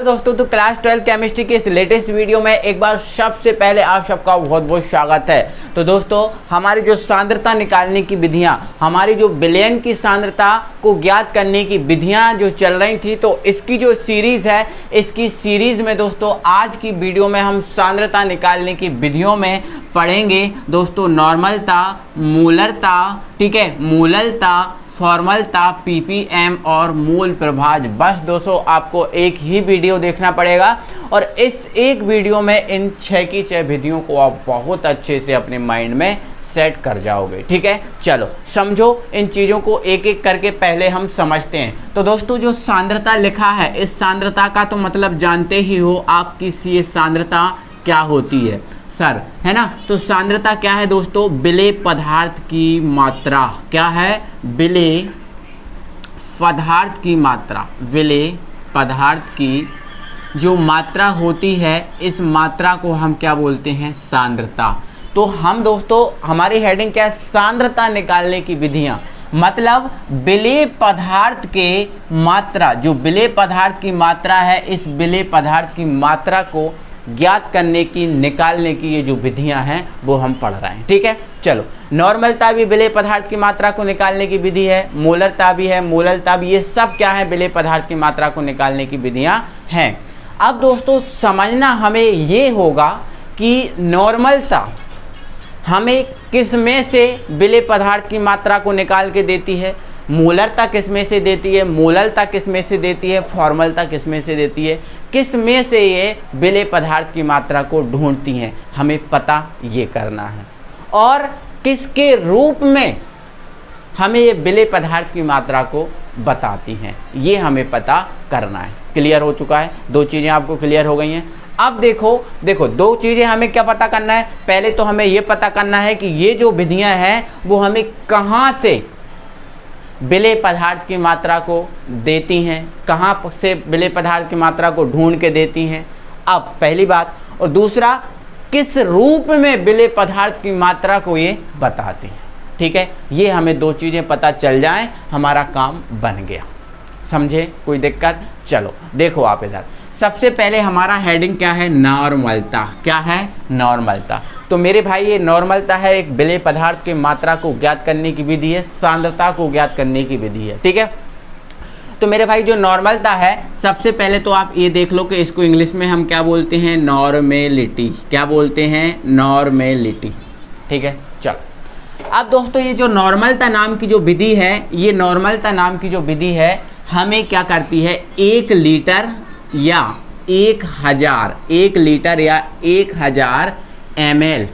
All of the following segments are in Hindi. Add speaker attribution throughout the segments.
Speaker 1: दोस्तों तो क्लास 12 केमिस्ट्री के इस लेटेस्ट वीडियो में एक बार सबसे पहले आप सबका बहुत बहुत स्वागत है। तो दोस्तों हमारी जो सांद्रता निकालने की विधियां, हमारी जो विलयन की सांद्रता को ज्ञात करने की विधियां जो चल रही थी, तो इसकी जो सीरीज है, इसकी सीरीज में दोस्तों आज की वीडियो में हम सांद्रता निकालने की विधियों में पढ़ेंगे दोस्तों नॉर्मलता, मूलरता, ठीक है, मूललता, फॉर्मलता, पीपीएम और मूल प्रभाज। बस दोस्तों आपको एक ही वीडियो देखना पड़ेगा और इस एक वीडियो में इन 6 की 6 विधियों को आप बहुत अच्छे से अपने माइंड में सेट कर जाओगे। ठीक है, चलो समझो इन चीज़ों को एक एक करके पहले हम समझते हैं। तो दोस्तों जो सांद्रता लिखा है, इस सांद्रता का तो मतलब जानते ही हो आप कि ये सांद्रता क्या होती है सर, है ना। तो सांद्रता क्या है दोस्तों? विलेय पदार्थ की मात्रा। क्या है? विलेय पदार्थ की मात्रा। विलेय पदार्थ की जो मात्रा होती है, इस मात्रा को हम क्या बोलते हैं? सांद्रता। तो हम दोस्तों हमारी हेडिंग क्या है? सांद्रता निकालने की विधियां। मतलब विलेय पदार्थ के मात्रा, जो विलेय पदार्थ की मात्रा है, इस विलेय पदार्थ की मात्रा को ज्ञात करने की, निकालने की ये जो विधियां हैं वो हम पढ़ रहे हैं। ठीक है, चलो नॉर्मलता भी विलेय पदार्थ की मात्रा को निकालने की विधि है, मोलरता भी है, मूललता भी, ये सब क्या है? विलेय पदार्थ की मात्रा को निकालने की विधियां हैं। अब दोस्तों समझना हमें ये होगा कि नॉर्मलता हमें किस में से विलेय पदार्थ की मात्रा को निकाल के देती है, मूलरता किस में से देती है, मूललता किस में से देती है, फॉर्मलता किस में से देती है, किस में से ये विलेय पदार्थ की मात्रा को ढूंढती हैं, हमें पता ये करना है। और किसके रूप में हमें ये विलेय पदार्थ की मात्रा को बताती हैं, ये हमें पता करना है। क्लियर हो चुका है? दो चीज़ें आपको क्लियर हो गई हैं। अब देखो दो चीज़ें हमें क्या पता करना है? पहले तो हमें ये पता करना है कि ये जो विधियाँ हैं वो हमें कहाँ से विलेय पदार्थ की मात्रा को देती हैं, कहाँ से विलेय पदार्थ की मात्रा को ढूंढ के देती हैं। अब पहली बात, और दूसरा किस रूप में विलेय पदार्थ की मात्रा को ये बताती हैं। ठीक है, ये हमें दो चीज़ें पता चल जाएं, हमारा काम बन गया। समझे? कोई दिक्कत? चलो देखो आप इधर, सबसे पहले हमारा हेडिंग क्या है? नॉर्मलता। क्या है? नॉर्मलता। तो मेरे भाई ये नॉर्मलता है, एक विलेय पदार्थ की मात्रा को ज्ञात करने की विधि है, सांद्रता को ज्ञात करने की विधि है। ठीक है, तो मेरे भाई जो नॉर्मलता है, सबसे पहले तो आप ये देख लो कि इसको इंग्लिश में हम क्या बोलते हैं? नॉर्मेलिटी। क्या बोलते हैं? नॉर्मेलिटी। ठीक है, चलो अब दोस्तों ये जो नॉर्मलता नाम की जो विधि है, ये नॉर्मलता नाम की जो विधि है हमें क्या करती है? 1 लीटर या 1000, 1 लीटर या 1000 ml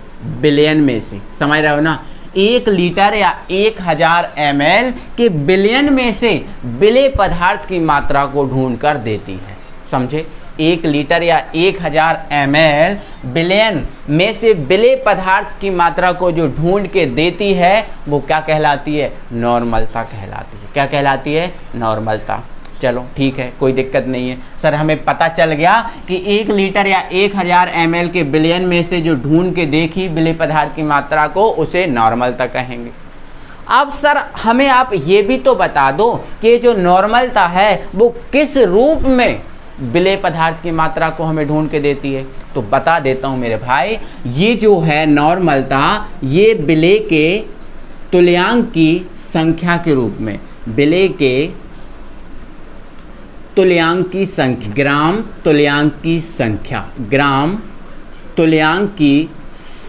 Speaker 1: बिलियन में से, समझ रहे हो ना, 1 लीटर या 1000 ml के बिलियन में से विलेय पदार्थ की मात्रा को ढूंढकर देती है। समझे? 1 लीटर या 1000 ml बिलियन में से विलेय पदार्थ की मात्रा को जो ढूंढ के देती है वो क्या कहलाती है? नॉर्मलता कहलाती है। क्या कहलाती है? नॉर्मलता। चलो ठीक है, कोई दिक्कत नहीं है सर, हमें पता चल गया कि 1 लीटर या 1000 ml के बिलियन में से जो ढूंढ के देखी विलेय पदार्थ की मात्रा को, उसे नॉर्मलता कहेंगे। अब सर हमें आप ये भी तो बता दो कि जो नॉर्मलता है वो किस रूप में विलेय पदार्थ की मात्रा को हमें ढूंढ के देती है। तो बता देता हूँ मेरे भाई, ये जो है नॉर्मलता, ये विलेय के तुल्यांक की संख्या के रूप में, विलेय के तुल्यांक की संख्या, ग्राम तुल्यांक की संख्या, ग्राम तुल्यांक की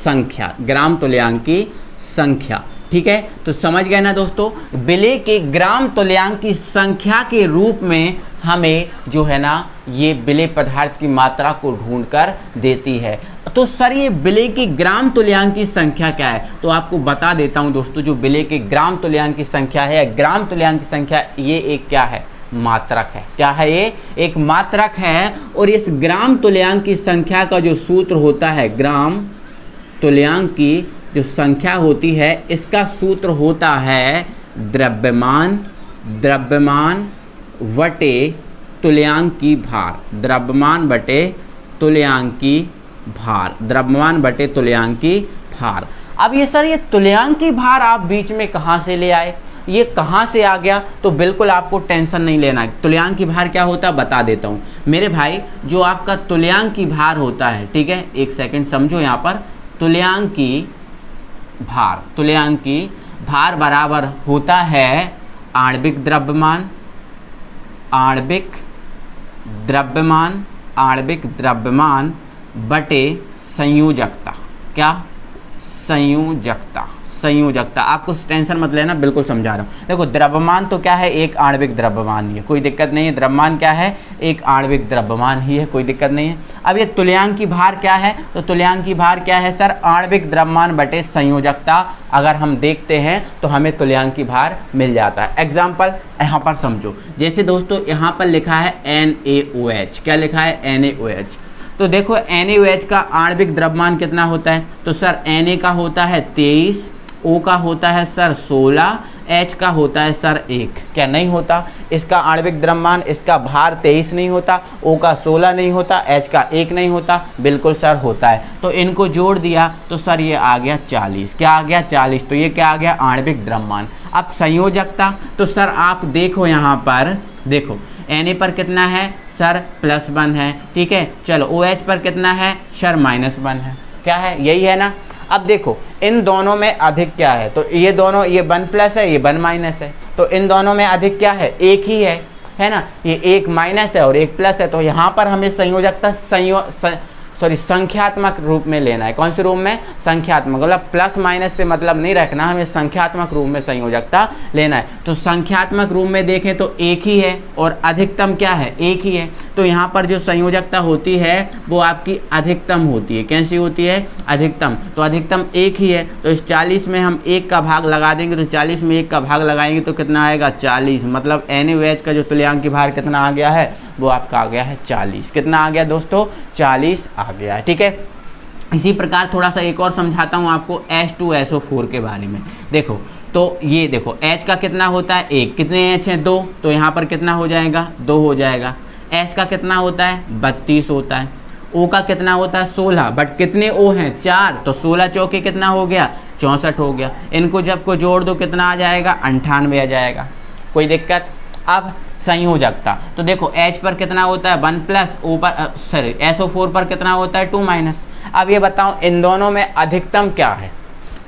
Speaker 1: संख्या, ग्राम तुल्यांक की संख्या। ठीक है, तो समझ गए ना दोस्तों, विलेय के ग्राम तुल्यांक की संख्या के रूप में हमें जो है ना ये विलेय पदार्थ की मात्रा को ढूंढकर देती है। तो सर ये विलेय की ग्राम तुल्यांक की संख्या क्या है? तो आपको बता देता हूं दोस्तों, जो विलेय के ग्राम तुल्यांक की संख्या है, ग्राम तुल्यांक की संख्या, ये एक क्या है? मात्रक है। क्या है? ये एक मात्रक है। और इस ग्राम तुल्यांक की संख्या का जो सूत्र होता है, ग्राम तुल्यांक की जो संख्या होती है, इसका सूत्र होता है द्रव्यमान, द्रव्यमान बटे तुल्यांक की भार, द्रव्यमान बटे तुल्यांक की भार, द्रव्यमान बटे तुल्यांक की भार। अब ये सर ये तुल्यांक की भार आप बीच में कहाँ से ले आए? ये कहाँ से आ गया, तो बिल्कुल आपको टेंशन नहीं लेना है। तुल्यांकी भार क्या होता है बता देता हूँ मेरे भाई। जो आपका तुल्यांकी भार होता है, ठीक है, एक सेकंड समझो यहाँ पर, तुल्यांकी भार बराबर होता है आणविक द्रव्यमान बटे संयोजकता। क्या? संयोजकता। आपको टेंशन मत लेना, बिल्कुल समझा रहा हूँ। देखो द्रव्यमान तो क्या है, एक आणविक द्रव्यमान ही है, कोई दिक्कत नहीं है। द्रव्यमान क्या है, एक आणविक द्रव्यमान ही है, कोई दिक्कत नहीं है। अब ये तुल्यांकी भार क्या है, तो तुल्यांकी भार क्या है सर, आणविक द्रव्यमान बटे संयोजकता। अगर हम देखते हैं तो हमें तुल्यांकी भार मिल जाता है। एग्जाम्पल यहाँ पर समझो, जैसे दोस्तों यहाँ पर लिखा है NaOH। क्या लिखा है? NaOH। तो देखो NaOH का आणविक द्रव्यमान कितना होता है, तो सर Na का होता है 23, O का होता है सर 16, H का होता है सर 1। क्या नहीं होता? इसका आणविक द्रव्यमान, इसका भार 23 नहीं होता, O का 16 नहीं होता, H का 1 नहीं होता। बिल्कुल सर होता है। तो इनको जोड़ दिया तो सर ये आ गया 40। क्या आ गया? 40। तो ये क्या आ गया? आणविक द्रव्यमान। अब संयोजकता, तो सर आप देखो यहाँ पर, देखो Na पर कितना है सर, +1 है, ठीक है। चलो OH पर कितना है सर, -1 है। क्या है? यही है ना। अब देखो इन दोनों में अधिक क्या है, तो ये दोनों, ये 1+ है, ये 1- है, तो इन दोनों में अधिक क्या है, एक ही है ना। ये एक माइनस है और एक प्लस है, तो यहाँ पर हमें संयोजकता संख्यात्मक रूप में लेना है। कौन से रूप में? संख्यात्मक, मतलब प्लस माइनस से मतलब नहीं रखना, हमें संख्यात्मक रूप में संयोजकता लेना है। तो संख्यात्मक रूप में देखें तो एक ही है और अधिकतम क्या है, एक ही है। तो यहाँ पर जो संयोजकता होती है वो आपकी अधिकतम होती है। कैसी होती है? अधिकतम। तो अधिकतम एक ही है, तो इस 40 में हम 1 का भाग लगा देंगे, तो 40 में 1 का भाग लगाएंगे तो कितना आएगा? 40। मतलब NaOH का जो तुल्यांकी भार कितना आ गया है, वो आपका आ गया है 40। कितना आ गया दोस्तों? 40 आ गया है, ठीक है। इसी प्रकार थोड़ा सा एक और समझाता हूँ आपको H2SO4 के बारे में। देखो तो ये देखो H का कितना होता है, 1, कितने H हैं? 2, तो यहाँ पर कितना हो जाएगा? 2 हो जाएगा। S का कितना होता है? 32 होता है। O का कितना होता है? 16, बट कितने O हैं? 4, तो 16 चौके कितना हो गया? 64 हो गया। इनको जब को जोड़ दो कितना आ जाएगा? 98 आ जाएगा। कोई दिक्कत? अब संयोजकता, तो देखो H पर कितना होता है? 1+, O पर सॉरी SO4 पर कितना होता है? 2-। अब ये बताओ इन दोनों में अधिकतम क्या है,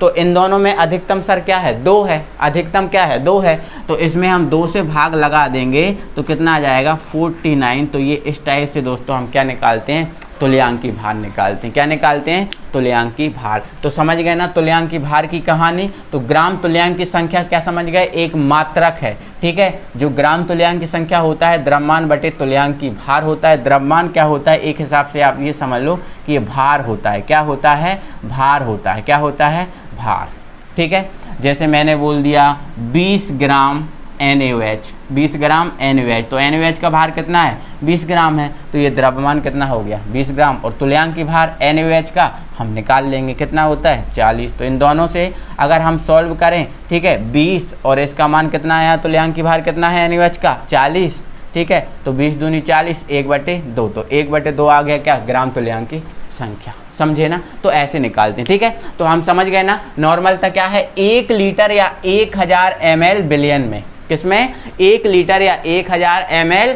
Speaker 1: तो इन दोनों में अधिकतम सर क्या है? 2 है। अधिकतम क्या है? 2 है। तो इसमें हम 2 से भाग लगा देंगे तो कितना आ जाएगा? 49। तो ये इस टाइप से दोस्तों हम क्या निकालते हैं? तुल्यांकी भार निकालते हैं। क्या निकालते हैं? तुल्यांकी भार। तो समझ गए ना तुल्यांकी भार की कहानी। तो ग्राम तुल्यांक की संख्या क्या समझ गए? एक मात्रक है, ठीक है। जो ग्राम तुल्यांक की संख्या होता है द्रव्यमान बटे तुल्यांकी भार होता है। द्रव्यमान क्या होता है? एक हिसाब से आप ये समझ लो कि ये भार होता है। क्या होता है? भार होता है। क्या होता है? भार, ठीक है। जैसे मैंने बोल दिया 20 ग्राम NaOH, 20 ग्राम NaOH, तो NaOH का भार कितना है? 20 ग्राम है। तो ये द्रव्यमान कितना हो गया? 20 ग्राम। और तुल्यांकी भार NaOH का हम निकाल लेंगे, कितना होता है? 40। तो इन दोनों से अगर हम सॉल्व करें, ठीक है, 20 और इसका मान कितना आया? तुल्यांकी भार कितना है NaOH का? 40, ठीक है। तो 20 दूनी 40, 1/2, तो 1/2 आ गया क्या? ग्राम तुल्यांकी संख्या। समझे ना? तो ऐसे निकालते हैं, ठीक है। तो हम समझ गए ना नॉर्मलता क्या है? 1 लीटर या 1000 ml बिलियन में। किसमें? 1 लीटर या 1000 ml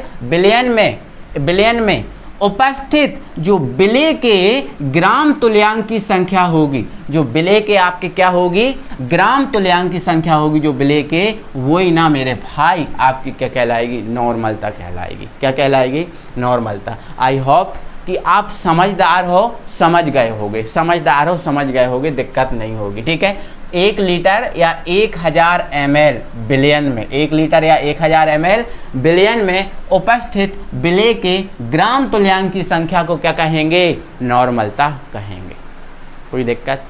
Speaker 1: बिलियन में उपस्थित जो विलेय के ग्राम तुल्यांक की संख्या होगी, जो विलेय के आपके क्या होगी? ग्राम तुल्यांक की संख्या होगी जो विलेय के, वही ना मेरे भाई आपकी क्या कहलाएगी? नॉर्मलता कहलाएगी। क्या कहलाएगी? नॉर्मलता। आई होप कि आप समझदार हो, समझ गए होगे, समझदार हो, समझ गए होगे, दिक्कत नहीं होगी, ठीक है। 1 लीटर या 1000 ml बिलियन में, 1 लीटर या 1000 ml बिलियन में उपस्थित विलेय के ग्राम तुल्यांक की संख्या को क्या कहेंगे? नॉर्मलता कहेंगे। कोई दिक्कत?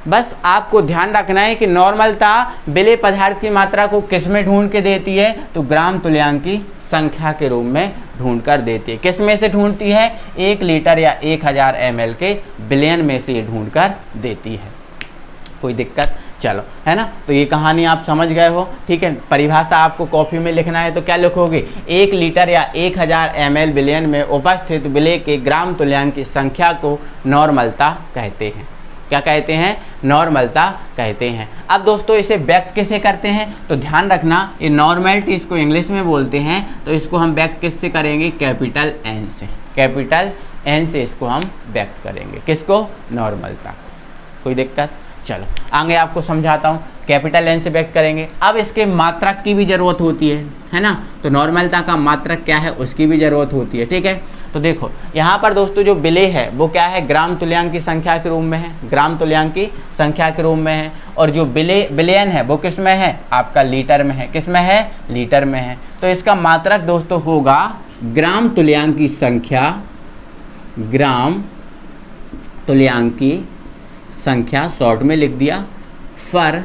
Speaker 1: बस आपको ध्यान रखना है कि नॉर्मलता विलेय पदार्थ की मात्रा को किस में ढूंढ के देती है? तो ग्राम तुल्यांक की संख्या के रूप में ढूंढ कर देती है। किस में से ढूंढती है? 1 लीटर या 1000 ml के बिलियन में से ये ढूंढ कर देती है। कोई दिक्कत? चलो, है ना। तो ये कहानी आप समझ गए हो, ठीक है। परिभाषा आपको कॉपी में लिखना है तो क्या लिखोगे? 1 लीटर या 1000 ml बिलियन में उपस्थित विलेय के ग्राम तुल्यांक की संख्या को नॉर्मलता कहते हैं। क्या कहते हैं, नॉर्मलता कहते हैं। अब दोस्तों इसे व्यक्त कैसे करते हैं, तो ध्यान रखना ये नॉर्मलिटी इसको इंग्लिश में बोलते हैं, तो इसको हम व्यक्त किससे करेंगे, कैपिटल एन से। कैपिटल एन से इसको हम व्यक्त करेंगे, किसको, नॉर्मलता। कोई दिक्कत, चलो आगे आपको समझाता हूँ। कैपिटल एन से व्यक्त करेंगे। अब इसके मात्रक की भी ज़रूरत होती है ना, तो नॉर्मलता का मात्रक क्या है उसकी भी ज़रूरत होती है, ठीक है। तो देखो यहाँ पर दोस्तों जो विलेय है वो क्या है, ग्राम तुल्यांक की संख्या के रूप में है, ग्राम तुल्यांक की संख्या के रूप में है। और जो बिलियन है वो किस में है, आपका लीटर में है। किस में है, लीटर में है। तो इसका मात्रक दोस्तों होगा ग्राम तुल्यांक की संख्या, ग्राम तुल्यांक की संख्या, शॉर्ट में लिख दिया, पर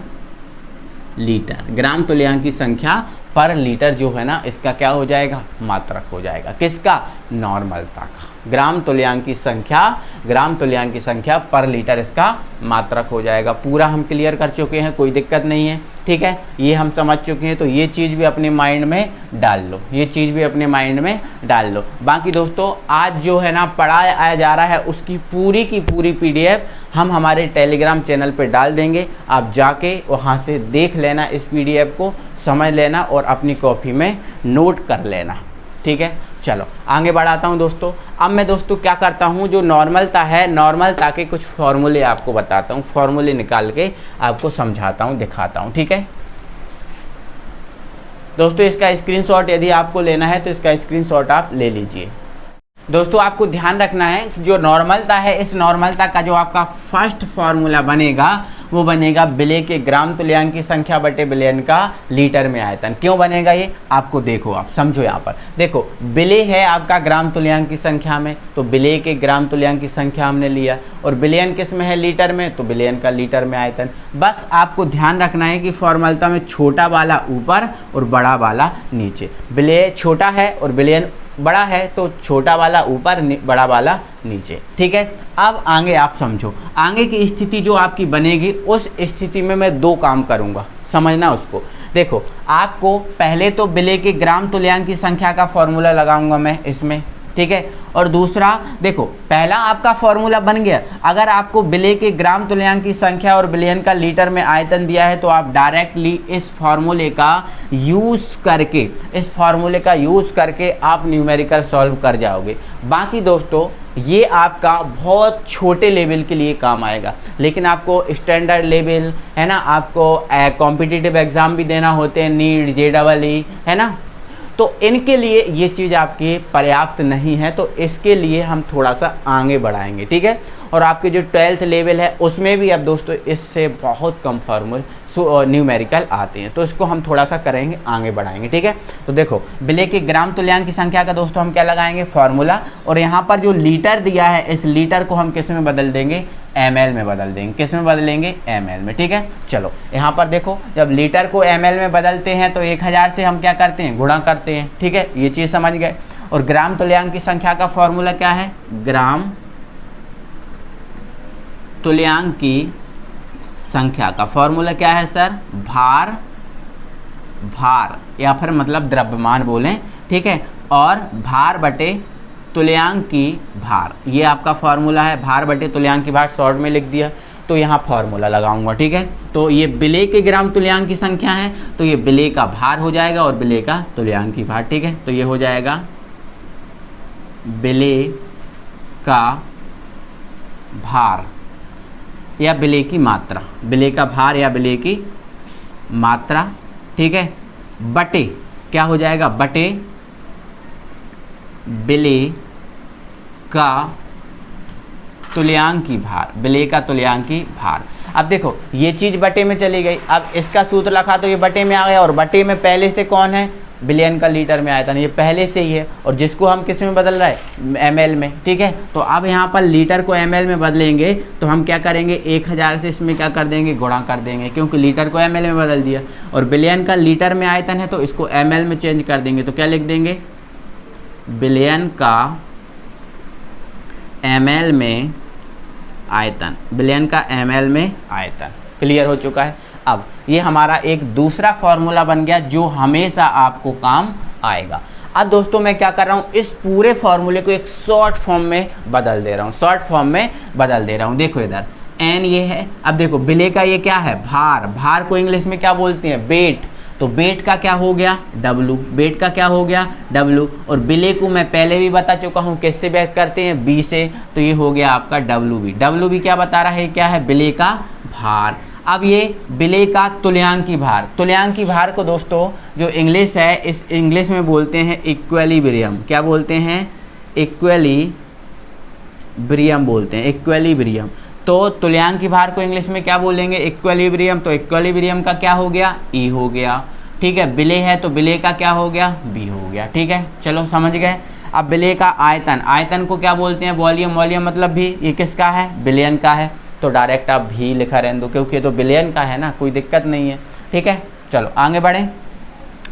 Speaker 1: लीटर। ग्राम तुल्यांक की संख्या पर लीटर जो है ना, इसका क्या हो जाएगा, मात्रक हो जाएगा। किसका, नॉर्मलता का। ग्राम तुल्यांक की संख्या, ग्राम तुल्यांक की संख्या पर लीटर इसका मात्रक हो जाएगा। पूरा हम क्लियर कर चुके हैं, कोई दिक्कत नहीं है, ठीक है। ये हम समझ चुके हैं, तो ये चीज़ भी अपने माइंड में डाल लो, ये चीज़ भी अपने माइंड में डाल लो। बाकी दोस्तों आज जो है ना पढ़ाया जा रहा है उसकी पूरी की पूरी PDF हम हमारे टेलीग्राम चैनल पे डाल देंगे। आप जाके वहाँ से देख लेना, इस PDF को समझ लेना और अपनी कॉपी में नोट कर लेना, ठीक है। चलो आगे बढ़ाता हूँ दोस्तों। अब मैं दोस्तों क्या करता हूँ, जो नॉर्मलता है, नॉर्मलता के कुछ फॉर्मूले आपको बताता हूँ, फॉर्मूले निकाल के आपको समझाता हूँ, दिखाता हूँ, ठीक है दोस्तों। इसका स्क्रीनशॉट यदि आपको लेना है तो इसका स्क्रीनशॉट आप ले लीजिए। दोस्तों आपको ध्यान रखना है, जो नॉर्मलता है, इस नॉर्मलता का जो आपका फर्स्ट फार्मूला बनेगा वो बनेगा विलेय के ग्राम तुल्यांक की संख्या बटे बिलियन का लीटर में आयतन। क्यों बनेगा ये, आपको देखो, आप समझो। यहाँ पर देखो विलेय है आपका ग्राम तुल्यांक की संख्या में, तो विलेय के ग्राम तुल्यांक की संख्या हमने लिया, और बिलियन किस में है, लीटर में, तो बिलियन का लीटर में आयतन। बस आपको ध्यान रखना है कि फॉर्मूला में छोटा वाला ऊपर और बड़ा वाला नीचे। विलेय छोटा है और बिलियन बड़ा है, तो छोटा वाला ऊपर, बड़ा वाला नीचे, ठीक है। अब आगे आप समझो, आगे की स्थिति जो आपकी बनेगी उस स्थिति में मैं दो काम करूंगा, समझना उसको। देखो आपको पहले तो विलेय के ग्राम तुल्यांक की संख्या का फॉर्मूला लगाऊंगा मैं इसमें, ठीक है। और दूसरा देखो, पहला आपका फॉर्मूला बन गया। अगर आपको विलेय के ग्राम तुल्यांक की संख्या और बिलियन का लीटर में आयतन दिया है तो आप डायरेक्टली इस फॉर्मूले का यूज़ करके, इस फॉर्मूले का यूज़ करके आप न्यूमेरिकल सॉल्व कर जाओगे। बाकी दोस्तों ये आपका बहुत छोटे लेवल के लिए काम आएगा, लेकिन आपको स्टैंडर्ड लेवल है ना, आपको कॉम्पिटिटिव एग्ज़ाम भी देना होते हैं, नीट, JEE है ना, तो इनके लिए ये चीज़ आपकी पर्याप्त नहीं है, तो इसके लिए हम थोड़ा सा आगे बढ़ाएंगे, ठीक है। और आपके जो 12th लेवल है उसमें भी अब दोस्तों इससे बहुत कम फॉर्मूल न्यूमेरिकल आते हैं, तो इसको हम थोड़ा सा करेंगे, आगे बढ़ाएंगे, ठीक है। तो देखो विलेय के ग्राम तुल्यांक की संख्या का दोस्तों हम क्या लगाएंगे, फॉर्मूला, और यहाँ पर जो लीटर दिया है इस लीटर को हम किस में बदल देंगे, ml में बदल देंगे। किस में बदलेंगे, ml में, ठीक है। चलो यहाँ पर देखो, जब लीटर को ml में बदलते हैं तो 1000 से हम क्या करते हैं, गुणा करते हैं, ठीक है, ये चीज़ समझ गए। और ग्राम तुल्यांक की संख्या का फॉर्मूला क्या है, ग्राम तुल्यांक की संख्या का फॉर्मूला क्या है सर, भार या फिर मतलब द्रव्यमान बोलें, ठीक है, और भार बटे तुल्यांक की भार, ये आपका फॉर्मूला है। भार बटे तुल्यांक की भार शॉर्ट में लिख दिया, तो यहाँ फॉर्मूला लगाऊंगा, ठीक है। तो ये विलेय के ग्राम तुल्यांक की संख्या है, तो ये विलेय का भार हो जाएगा और विलेय का तुल्यांक की भार, ठीक है। तो ये हो जाएगा विलेय का भार या विलेय की मात्रा, विलेय का भार या विलेय की मात्रा, ठीक है, बटे क्या हो जाएगा, बटे विलेय का तुल्यांक की भार, विलेय का तुल्यांक की भार। अब देखो ये चीज़ बटे में चली गई, अब इसका सूत्र रखा तो ये बटे में आ गया, और बटे में पहले से कौन है, बिलियन का लीटर में आयतन, ये पहले से ही है, और जिसको हम किस में बदल रहे हैं, ml में, ठीक है। तो अब यहाँ पर लीटर को ml में बदलेंगे तो हम क्या करेंगे, 1000 से इसमें क्या कर देंगे, गुणा कर देंगे, क्योंकि लीटर को ml में बदल दिया। और बिलियन का लीटर में आयतन है तो इसको ml में चेंज कर देंगे, तो क्या लिख देंगे, बिलियन का ml में आयतन, बिलियन का ml में आयतन। क्लियर हो चुका है। अब ये हमारा एक दूसरा फॉर्मूला बन गया जो हमेशा आपको काम आएगा। अब दोस्तों मैं क्या कर रहा हूँ, इस पूरे फॉर्मूले को एक शॉर्ट फॉर्म में बदल दे रहा हूँ, शॉर्ट फॉर्म में बदल दे रहा हूँ। देखो इधर एन ये है। अब देखो बिले का ये क्या है, भार, भार को इंग्लिश में क्या बोलते हैं, वेट, तो वेट का क्या हो गया, डब्लू, वेट का क्या हो गया, डब्लू। और बिले को मैं पहले भी बता चुका हूँ किससे व्यक्त करते हैं, बी से, तो ये हो गया आपका डब्लू बी। डब्लू बी क्या बता रहा है, क्या है, बिले का भार। अब ये बिले का तुल्यांकी भार, तुल्यांकी भार को दोस्तों जो इंग्लिश है, इस इंग्लिश में बोलते हैं इक्विलिब्रियम। क्या बोलते हैं, इक्विलिब्रियम बोलते हैं, इक्विलिब्रियम। तो तुल्यांकी भार को इंग्लिश में क्या बोलेंगे, इक्विलिब्रियम। तो इक्विलिब्रियम का क्या हो गया, ई हो गया, ठीक है। बिले है तो बिले का क्या हो गया, बी हो गया, ठीक है। चलो समझ गए। अब बिले का आयतन, आयतन को क्या बोलते हैं, वॉल्यूम, वॉल्यूम मतलब भी, ये किसका है, बिलियन का है, तो डायरेक्ट आप भी लिखा रहने दो क्योंकि ये तो बिलियन का है ना, कोई दिक्कत नहीं है, ठीक है। चलो आगे बढ़ें,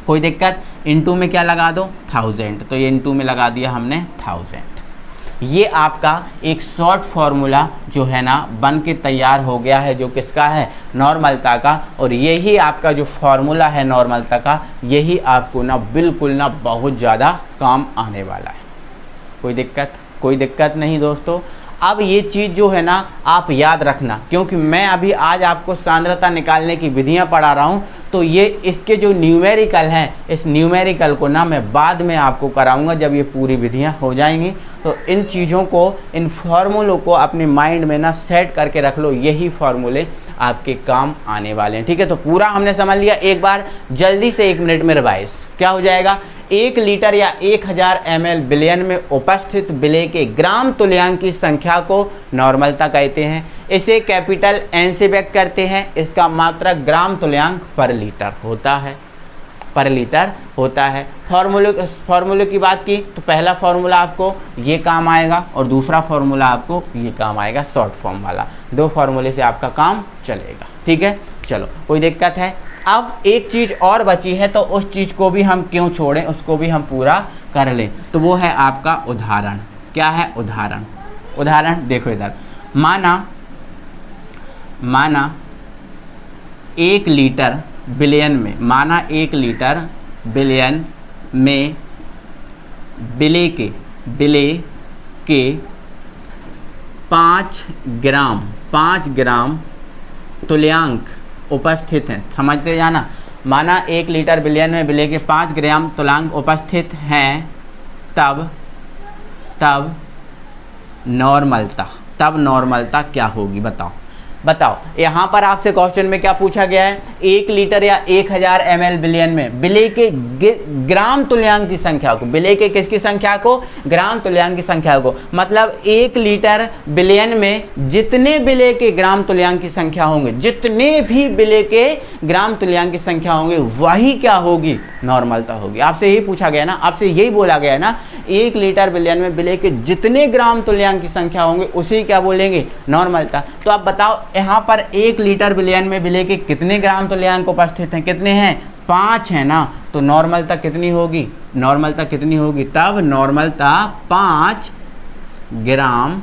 Speaker 1: कोई दिक्कत। इनटू में क्या लगा दो, 1000, तो ये इनटू में लगा दिया हमने 1000। ये आपका एक शॉर्ट फार्मूला जो है ना बन के तैयार हो गया है, जो किसका है, नॉर्मलता का। और यही आपका जो फार्मूला है नॉर्मलता का, यही आपको ना बिल्कुल ना बहुत ज़्यादा काम आने वाला है। कोई दिक्कत, कोई दिक्कत नहीं दोस्तों। अब ये चीज़ जो है ना आप याद रखना, क्योंकि मैं अभी आज आपको सांद्रता निकालने की विधियां पढ़ा रहा हूं, तो ये इसके जो न्यूमेरिकल हैं, इस न्यूमेरिकल को ना मैं बाद में आपको कराऊंगा जब ये पूरी विधियां हो जाएंगी। तो इन चीज़ों को, इन फार्मूलों को अपने माइंड में ना सेट करके रख लो, यही फार्मूले आपके काम आने वाले हैं, ठीक है। तो पूरा हमने समझ लिया, एक बार जल्दी से 1 मिनट में रिवाइज क्या हो जाएगा। 1 लीटर या 1000 ml बिलियन में उपस्थित बिले के ग्राम तुल्यांक की संख्या को नॉर्मलता कहते हैं। इसे कैपिटल एन से व्यक्त करते हैं। इसका मात्रक ग्राम तुल्यांक पर लीटर होता है, पर लीटर होता है। फार्मूले की बात की तो पहला फार्मूला आपको ये काम आएगा और दूसरा फार्मूला आपको ये काम आएगा, शॉर्ट फॉर्म वाला। 2 फार्मूले से आपका काम चलेगा, ठीक है। चलो कोई दिक्कत है। अब एक चीज़ और बची है, तो उस चीज़ को भी हम क्यों छोड़ें, उसको भी हम पूरा कर लें। तो वो है आपका उदाहरण। क्या है, उदाहरण। उदाहरण देखो इधर, माना 1 लीटर बिलियन में, माना 1 लीटर बिलियन में बिले के 5 ग्राम तुल्यांक उपस्थित हैं। समझते जाना, माना 1 लीटर बिलियन में बिले के 5 ग्राम तुल्यांक उपस्थित हैं, तब नॉर्मलता क्या होगी, बताओ। यहाँ पर आपसे क्वेश्चन में क्या पूछा गया है, 1 लीटर या 1000 ml बिलियन में बिले के ग्राम तुल्यांक की संख्या को, बिले के किसकी संख्या को, ग्राम तुल्यांक की संख्या को। मतलब 1 लीटर बिलियन में जितने बिले के ग्राम तुल्यांक की संख्या होंगे, जितने भी बिले के ग्राम तुल्यांक की संख्या होंगे, वही क्या होगी, नॉर्मलता होगी। आपसे यही पूछा गया ना, आपसे यही बोला गया ना, 1 लीटर बिलियन में बिले के जितने ग्राम तुल्यांक की संख्या होंगे उसी क्या बोलेंगे, नॉर्मलता। तो आप बताओ यहाँ पर 1 लीटर बिलियन में बिले के कितने ग्राम तुल्यांक उपस्थित हैं, कितने हैं, 5 है ना। तो नॉर्मलता कितनी होगी, तब नॉर्मलता 5 ग्राम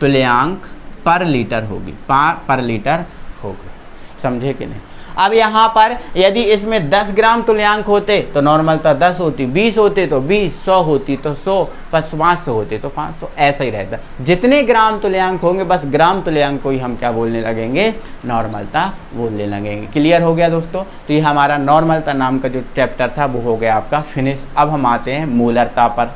Speaker 1: तुल्यांक पर लीटर होगी, पर लीटर होगी। समझे कि नहीं। अब यहाँ पर यदि इसमें 10 ग्राम तुल्यांक होते तो नॉर्मलता 10 होती, 20 होते तो 20, 100 होती तो 100, 500 होते तो 500, ऐसा ही रहता। जितने ग्राम तुल्यांक होंगे बस ग्राम तुल्यांक को ही हम क्या बोलने लगेंगे, नॉर्मलता बोलने लगेंगे। क्लियर हो गया दोस्तों। तो ये हमारा नॉर्मलता नाम का जो चैप्टर था वो हो गया आपका फिनिश। अब हम आते हैं मूलरता पर।